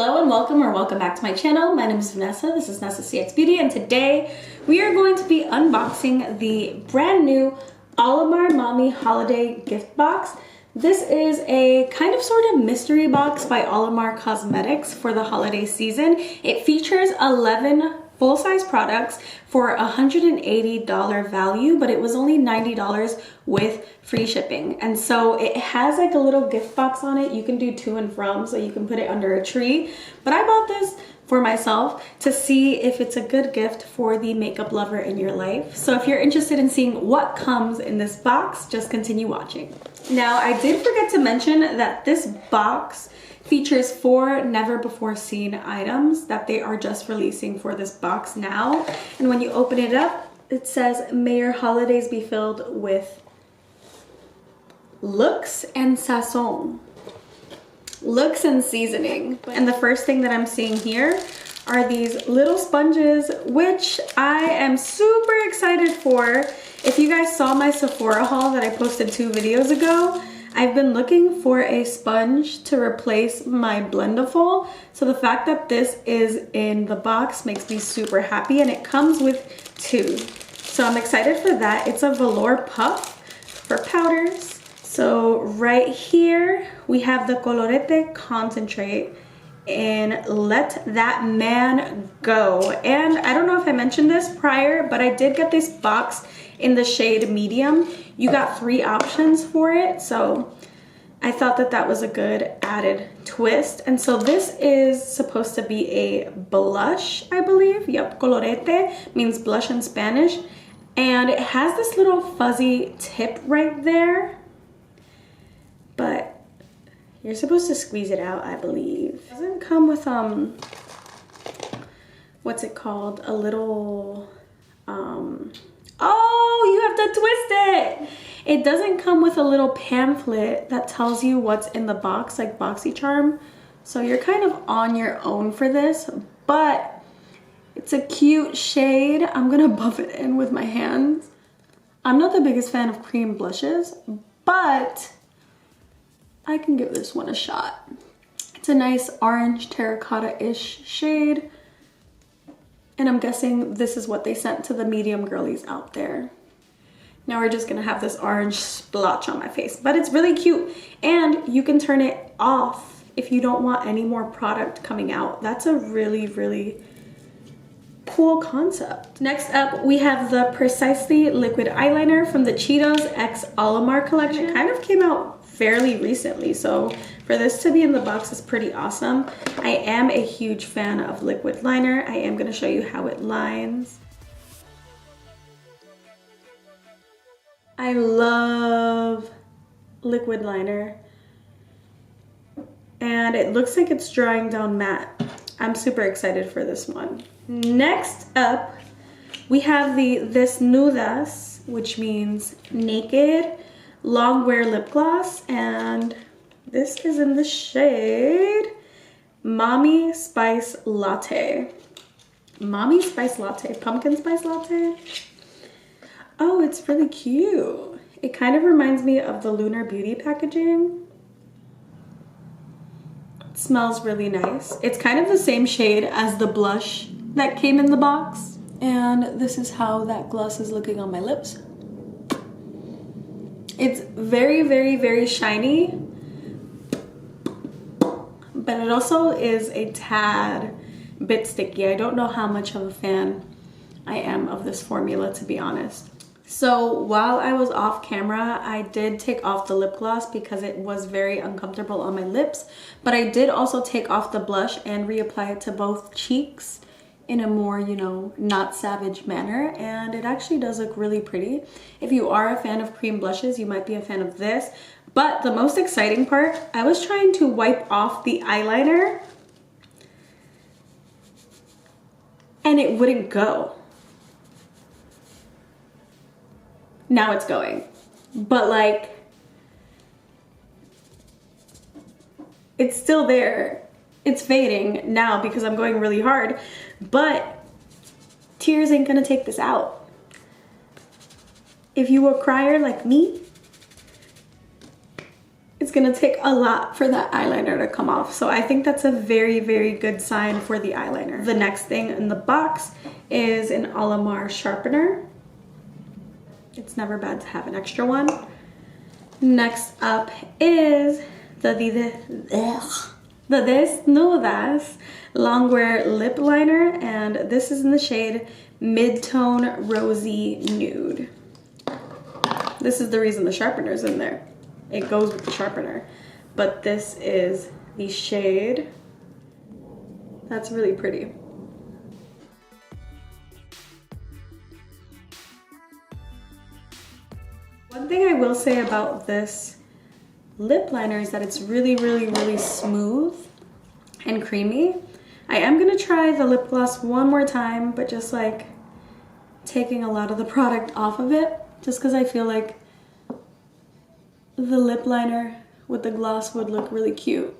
Hello and welcome back to my channel. My name is Vanessa. This is Nessa CX Beauty, and today we are going to be unboxing the brand new Alamar Mami holiday gift box. This is a kind of sort of mystery box by Alamar Cosmetics for the holiday season. It features 11 full-size products for $180 value, but it was only $90 with free shipping. And so it has like a little gift box on it. You can do to and from, so you can put it under a tree. But I bought this for myself to see if it's a good gift for the makeup lover in your life. So if you're interested in seeing what comes in this box, just continue watching. Now, I did forget to mention that this box features 4 never before seen items that they are just releasing for this box now. And when you open it up, it says, "May your holidays be filled with looks and sazon." Looks and seasoning. And the first thing that I'm seeing here are these little sponges, which I am super excited for. If you guys saw my Sephora haul that I posted 2 videos ago, I've been looking for a sponge to replace my Blendiful. So the fact that this is in the box makes me super happy, and it comes with 2. So I'm excited for that. It's a velour puff for powders. So right here we have the Colorete concentrate and Let That Man Go. And I don't know if I mentioned this prior, but I did get this box in the shade medium. You got 3 options for it, so I thought that that was a good added twist. And so this is supposed to be a blush, I believe. Yep, Colorete means blush in Spanish. And it has this little fuzzy tip right there, but you're supposed to squeeze it out, I believe. It doesn't come with, what's it called? A little, oh, you have to twist it. It doesn't come with a little pamphlet that tells you what's in the box, like BoxyCharm. So you're kind of on your own for this, but it's a cute shade. I'm gonna buff it in with my hands. I'm not the biggest fan of cream blushes, but I can give this one a shot. It's a nice orange terracotta-ish shade. And I'm guessing this is what they sent to the medium girlies out there. Now we're just gonna have this orange splotch on my face, but it's really cute. And you can turn it off if you don't want any more product coming out. That's a really, really cool concept. Next up, we have the Precisely liquid eyeliner from the Cheetos X Alamar collection. It kind of came out fairly recently, so for this to be in the box is pretty awesome. I am a huge fan of liquid liner. I am going to show you how it lines. I love liquid liner, and it looks like it's drying down matte. I'm super excited for this one. Next up, we have the Desnudas, which means naked, long wear lip gloss, and this is in the shade Mami Spice Latte. Mami Spice Latte, pumpkin spice latte. Oh, it's really cute. It kind of reminds me of the Lunar Beauty packaging. It smells really nice. It's kind of the same shade as the blush that came in the box. And this is how that gloss is looking on my lips. It's very, very, very shiny, but it also is a tad bit sticky. I don't know how much of a fan I am of this formula, to be honest. So while I was off camera, I did take off the lip gloss because it was very uncomfortable on my lips, but I did also take off the blush and reapply it to both cheeks in a more, you know, not savage manner, and it actually does look really pretty. If you are a fan of cream blushes, you might be a fan of this. But the most exciting part, I was trying to wipe off the eyeliner and it wouldn't go. Now it's going, but like, it's still there. It's fading now because I'm going really hard, but tears ain't gonna take this out. If you a crier like me, it's it's gonna take a lot for that eyeliner to come off. So I think that's a very, very good sign for the eyeliner. The next thing in the box is an Alamar sharpener. It's never bad to have an extra one. Next up is the Desnudas Longwear Lip Liner, and this is in the shade Mid-Tone Rosy Nude. This is the reason the sharpener's in there. It goes with the sharpener. But this is the shade. That's really pretty. One thing I will say about this lip liner is that it's really, really, really smooth and creamy. I am gonna try the lip gloss one more time, but just like taking a lot of the product off of it, just because I feel like the lip liner with the gloss would look really cute.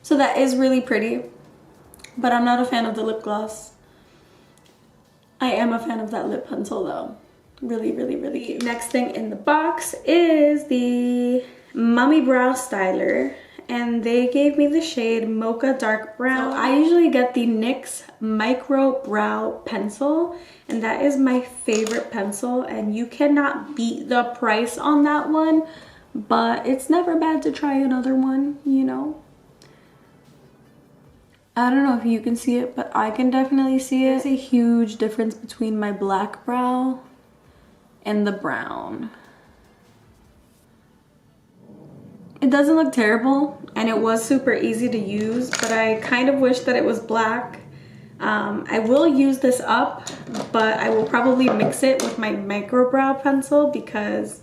So that is really pretty, but I'm not a fan of the lip gloss. I am a fan of that lip pencil though. Really, really, really cute. Next thing in the box is the Mami Brow Styler, and they gave me the shade Mocha Dark Brown. So I usually get the NYX Micro Brow Pencil, and that is my favorite pencil, and you cannot beat the price on that one, but it's never bad to try another one, you know? I don't know if you can see it, but I can definitely see it. There's a huge difference between my black brow and the brown. It doesn't look terrible, and it was super easy to use, but I kind of wish that it was black. I will use this up, but I will probably mix it with my micro brow pencil because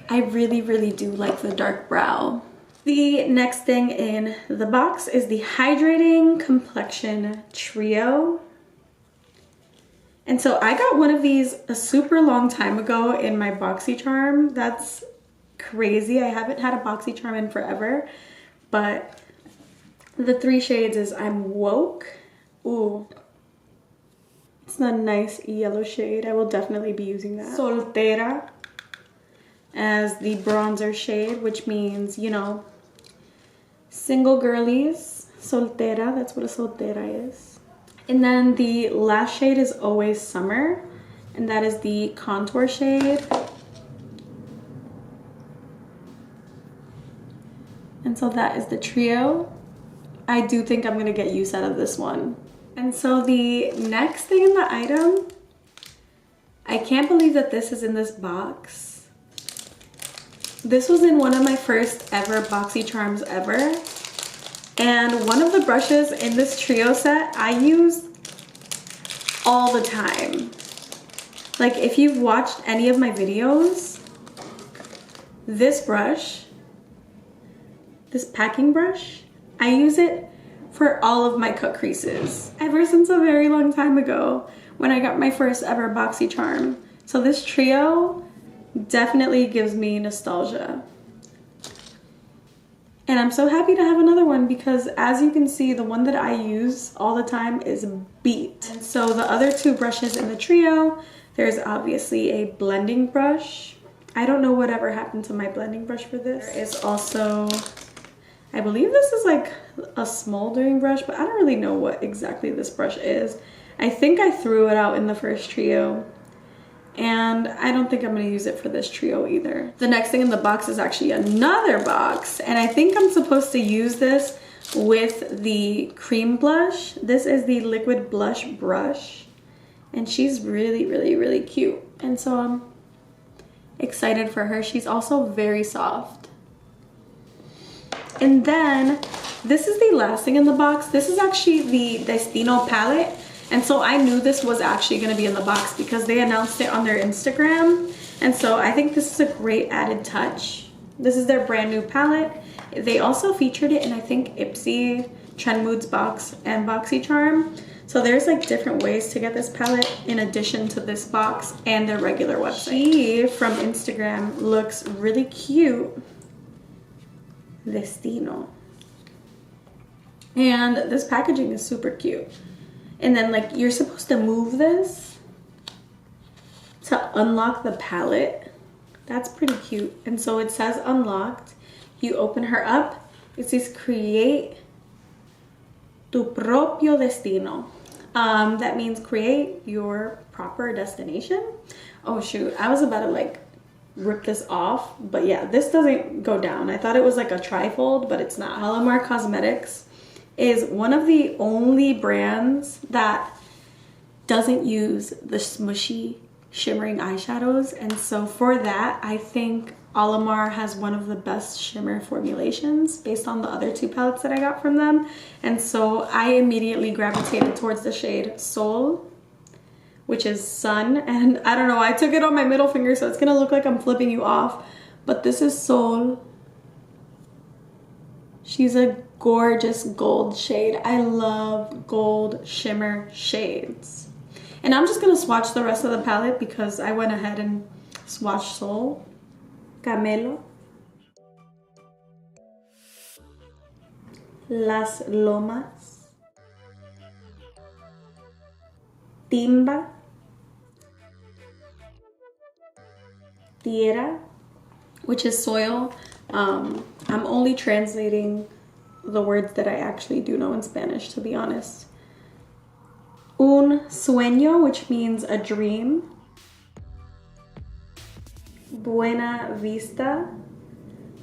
I really, really do like the dark brow. The next thing in the box is the Hydrating Complexion Trio. And so I got one of these a super long time ago in my BoxyCharm. That's crazy. I haven't had a BoxyCharm in forever. But the 3 shades is I'm Woke. Ooh. It's a nice yellow shade. I will definitely be using that. Soltera as the bronzer shade, which means, you know, single girlies. Soltera, that's what a soltera is. And then the last shade is Always Summer, and that is the contour shade. And so that is the trio. I do think I'm gonna get use out of this one. And so the next thing in the item, I can't believe that this is in this box. This was in one of my first ever BoxyCharms ever. And one of the brushes in this trio set I use all the time. Like if you've watched any of my videos, this brush, this packing brush, I use it for all of my cut creases ever since a very long time ago when I got my first ever BoxyCharm. So this trio definitely gives me nostalgia. And I'm so happy to have another one because as you can see, the one that I use all the time is beat. And so the other 2 brushes in the trio, there's obviously a blending brush. I don't know whatever happened to my blending brush for this. There is also, I believe this is like a smoldering brush, but I don't really know what exactly this brush is. I think I threw it out in the first trio, and I don't think I'm gonna use it for this trio either. The next thing in the box is actually another box, and I think I'm supposed to use this with the cream blush. This is the liquid blush brush, and she's really, really, really cute. And so I'm excited for her. She's also very soft. And then this is the last thing in the box. This is actually the Destino palette. And so I knew this was actually going to be in the box because they announced it on their Instagram. And so I think this is a great added touch. This is their brand new palette. They also featured it in, I think, Ipsy, Trend Moods box, and BoxyCharm. So there's like different ways to get this palette in addition to this box and their regular website. She, from Instagram, looks really cute. Destino. And this packaging is super cute. And then like you're supposed to move this to unlock the palette. That's pretty cute. And so it says unlocked. You open her up. It says create tu propio destino. That means create your proper destination. Oh shoot, I was about to like rip this off, but yeah, this doesn't go down. I thought it was like a trifold, but it's not. Alamar Cosmetics is one of the only brands that doesn't use the smushy shimmering eyeshadows, and so for that I think Alamar has one of the best shimmer formulations based on the other two palettes that I got from them. And so I immediately gravitated towards the shade Sol, which is sun, and I don't know, I took it on my middle finger, so it's gonna look like I'm flipping you off, but this is Sol. She's a gorgeous gold shade. I love gold shimmer shades. And I'm just gonna swatch the rest of the palette because I went ahead and swatched Sol, Camelo, Las Lomas, Timba, Tierra, which is soil. I'm only translating the words that I actually do know in Spanish, to be honest. Un sueño, which means a dream. Buena vista,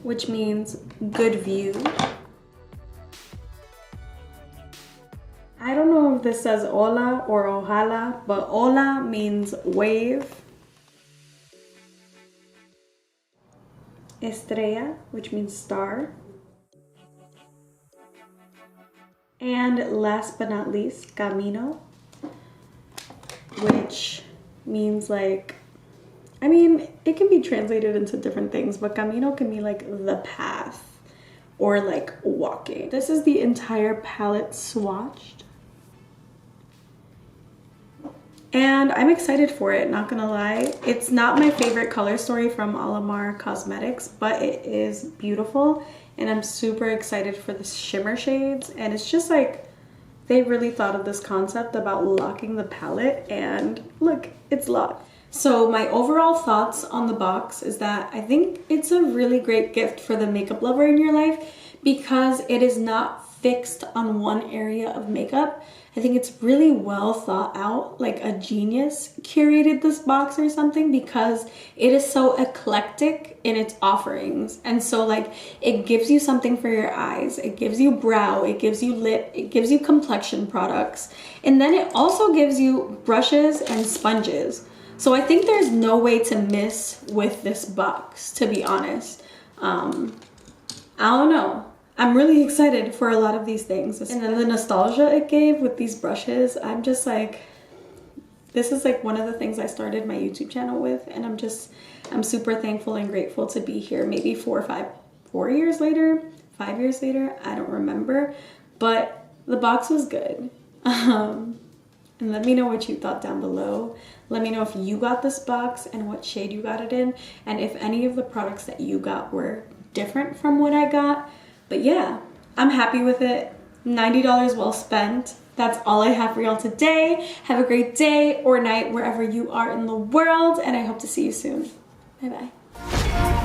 which means good view. I don't know if this says hola or ojalá, but hola means wave. Estrella, which means star. And last but not least, camino, which means like, I mean, it can be translated into different things, but camino can be like the path or like walking. This is the entire palette swatched. And I'm excited for it, not gonna lie. It's not my favorite color story from Alamar Cosmetics, but it is beautiful. And I'm super excited for the shimmer shades. And it's just like, they really thought of this concept about locking the palette, and look, it's locked. So my overall thoughts on the box is that I think it's a really great gift for the makeup lover in your life because it is not fixed on one area of makeup. I think it's really well thought out, like a genius curated this box or something, because it is so eclectic in its offerings. And so like it gives you something for your eyes, it gives you brow, it gives you lip, it gives you complexion products, and then it also gives you brushes and sponges. So I think there's no way to miss with this box, to be honest. I don't know. I'm really excited for a lot of these things. And then the nostalgia it gave with these brushes, I'm just like, this is like one of the things I started my YouTube channel with, and I'm super thankful and grateful to be here maybe 4 years later, 5 years later, I don't remember, but the box was good. And let me know what you thought down below. Let me know if you got this box and what shade you got it in, and if any of the products that you got were different from what I got. But yeah, I'm happy with it. $90 well spent. That's all I have for y'all today. Have a great day or night wherever you are in the world, and I hope to see you soon. Bye bye.